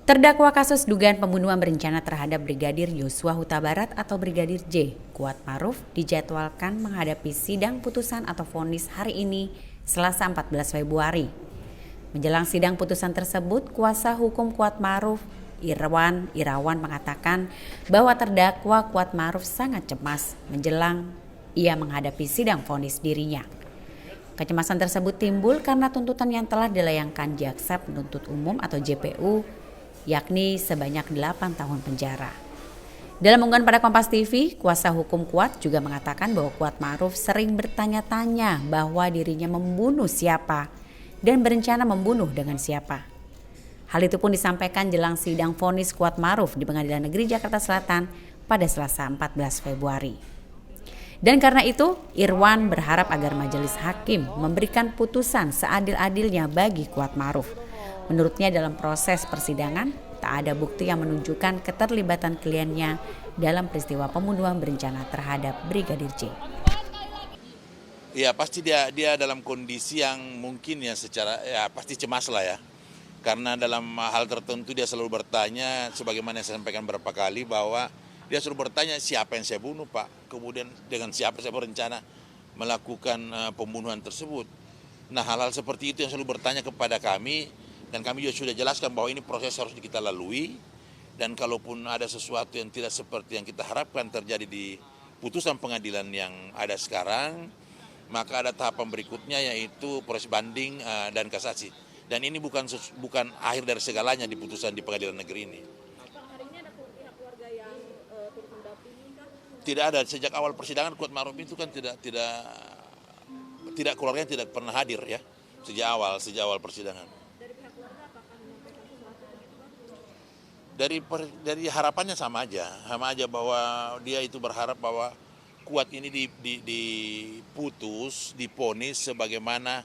Terdakwa kasus dugaan pembunuhan berencana terhadap Brigadir Yosua Huta Barat atau Brigadir J, Kuatmaruf, dijadwalkan menghadapi sidang putusan atau vonis hari ini, Selasa 14 Februari. Menjelang sidang putusan tersebut, kuasa hukum Kuatmaruf, Irawan mengatakan bahwa terdakwa Kuatmaruf sangat cemas menjelang ia menghadapi sidang vonis dirinya. Kecemasan tersebut timbul karena tuntutan yang telah dilayangkan Jaksa Penuntut Umum atau JPU, yakni sebanyak 8 tahun penjara. Dalam unggahan pada Kompas TV, kuasa hukum Kuat juga mengatakan bahwa Kuatmaruf sering bertanya-tanya bahwa dirinya membunuh siapa dan berencana membunuh dengan siapa. Hal itu pun disampaikan jelang sidang vonis Kuatmaruf di Pengadilan Negeri Jakarta Selatan pada Selasa 14 Februari. Dan karena itu, Irwan berharap agar majelis hakim memberikan putusan seadil-adilnya bagi Kuatmaruf. Menurutnya dalam proses persidangan, tak ada bukti yang menunjukkan keterlibatan kliennya dalam peristiwa pembunuhan berencana terhadap Brigadir J. Ya pasti dia dalam kondisi yang mungkin ya pasti cemas lah ya. Karena dalam hal tertentu dia selalu bertanya, sebagaimana saya sampaikan beberapa kali, bahwa dia selalu bertanya siapa yang saya bunuh Pak, kemudian dengan siapa saya berencana melakukan pembunuhan tersebut. Nah hal-hal seperti itu yang selalu bertanya kepada kami, dan kami juga sudah jelaskan bahwa ini proses harus kita lalui, dan kalaupun ada sesuatu yang tidak seperti yang kita harapkan terjadi di putusan pengadilan yang ada sekarang, maka ada tahapan berikutnya yaitu proses banding dan kasasi. Dan ini bukan akhir dari segalanya di putusan di pengadilan negeri ini. Hari ini ada pihak keluarga yang turut mendampingi kan? Tidak ada, sejak awal persidangan Kuatmaruf itu kan tidak keluarganya tidak pernah hadir ya sejak awal persidangan. Dari pihak keluarga apakah menyampaikan sesuatu begitu Pak? Dari harapannya sama aja bahwa dia itu berharap bahwa Kuat ini diputus, divonis sebagaimana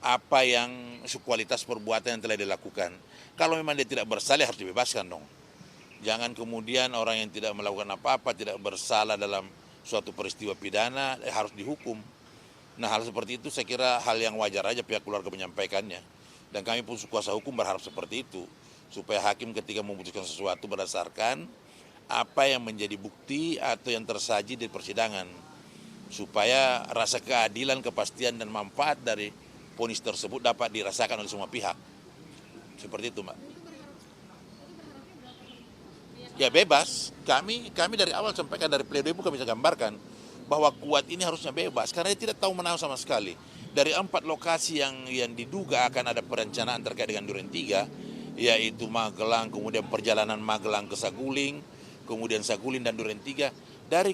apa yang kualitas perbuatan yang telah dilakukan. Kalau memang dia tidak bersalah harus dibebaskan dong. Jangan kemudian orang yang tidak melakukan apa-apa, tidak bersalah dalam suatu peristiwa pidana harus dihukum. Nah hal seperti itu saya kira hal yang wajar aja pihak keluarga menyampaikannya. Dan kami pun kuasa hukum berharap seperti itu. Supaya hakim ketika memutuskan sesuatu berdasarkan apa yang menjadi bukti atau yang tersaji di persidangan. Supaya rasa keadilan, kepastian dan manfaat dari vonis tersebut dapat dirasakan oleh semua pihak. Seperti itu Mbak. Ya bebas, kami dari awal sampaikan dari pledoi pun kami bisa gambarkan bahwa Kuat ini harusnya bebas karena dia tidak tahu menahu sama sekali. Dari 4 lokasi yang diduga akan ada perencanaan terkait dengan Duren 3, yaitu Magelang, kemudian perjalanan Magelang ke Saguling, kemudian Saguling dan Duren 3, dari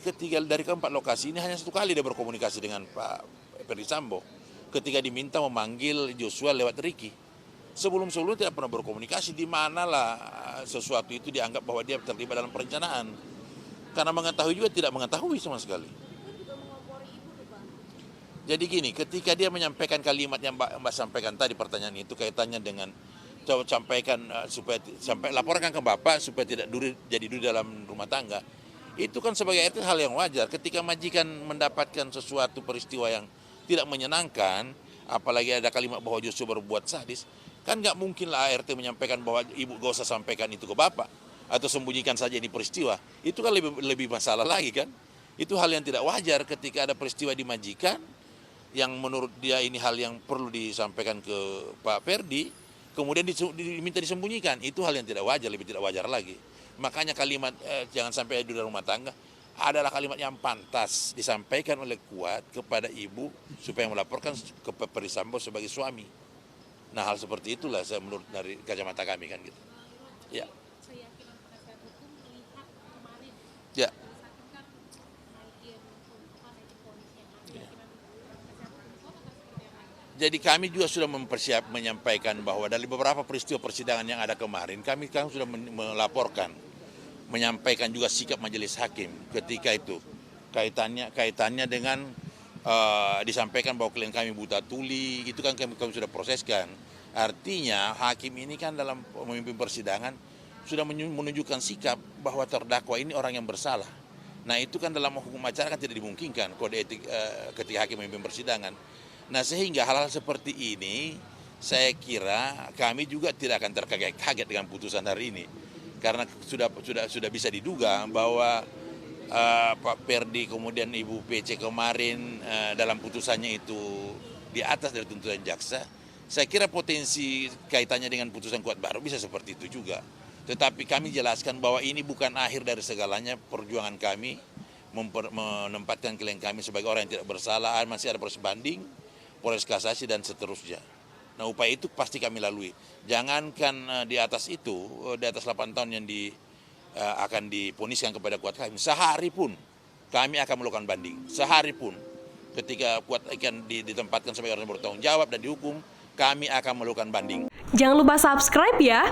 keempat lokasi ini hanya 1 kali dia berkomunikasi dengan Pak Ferdi Sambo ketika diminta memanggil Joshua lewat Ricky. Sebelum-sebelumnya tidak pernah berkomunikasi, di manalah sesuatu itu dianggap bahwa dia terlibat dalam perencanaan. Karena mengetahui juga tidak mengetahui sama sekali. Jadi gini, ketika dia menyampaikan kalimat yang Mbak sampaikan tadi pertanyaan itu kaitannya dengan coba sampaikan laporkan ke Bapak supaya tidak jadi duri dalam rumah tangga. Itu kan sebagai itu hal yang wajar. Ketika majikan mendapatkan sesuatu peristiwa yang tidak menyenangkan, apalagi ada kalimat bahwa Joshua berbuat sadis, kan nggak mungkin lah ART menyampaikan bahwa ibu gak usah sampaikan itu ke Bapak atau sembunyikan saja ini peristiwa. Itu kan lebih masalah lagi kan. Itu hal yang tidak wajar ketika ada peristiwa di majikan yang menurut dia ini hal yang perlu disampaikan ke Pak Ferdi, kemudian diminta disembunyikan. Itu hal yang tidak wajar, lebih tidak wajar lagi. Makanya kalimat jangan sampai di rumah tangga adalah kalimat yang pantas disampaikan oleh Kuat kepada ibu supaya melaporkan ke Ferdi Sambo sebagai suami. Nah hal seperti itulah saya menurut dari kacamata kami kan gitu. Ya. Ya. Jadi kami juga sudah menyampaikan bahwa dari beberapa peristiwa persidangan yang ada kemarin, kami sudah melaporkan, menyampaikan juga sikap majelis hakim ketika itu kaitannya dengan disampaikan bahwa klien kami buta tuli, itu kan kami sudah proseskan. Artinya hakim ini kan dalam memimpin persidangan sudah menunjukkan sikap bahwa terdakwa ini orang yang bersalah. Nah itu kan dalam hukum acara kan tidak dimungkinkan kode etik ketika hakim memimpin persidangan. Nah sehingga hal-hal seperti ini saya kira kami juga tidak akan terkaget-kaget dengan putusan hari ini. Karena sudah bisa diduga bahwa Pak Perdi kemudian Ibu PC kemarin dalam putusannya itu di atas dari tuntutan jaksa. Saya kira potensi kaitannya dengan putusan Kuat Ma'ruf bisa seperti itu juga. Tetapi kami jelaskan bahwa ini bukan akhir dari segalanya. Perjuangan kami menempatkan klien kami sebagai orang yang tidak bersalah, masih ada proses banding, proses kasasi dan seterusnya. Nah, upaya itu pasti kami lalui. Jangankan di atas itu, di atas 8 tahun yang akan diponiskan kepada Kuat kami, sehari pun kami akan melakukan banding. Sehari pun ketika Kuat akan ditempatkan sebagai orang yang bertanggung jawab dan dihukum, kami akan melakukan banding. Jangan lupa subscribe ya.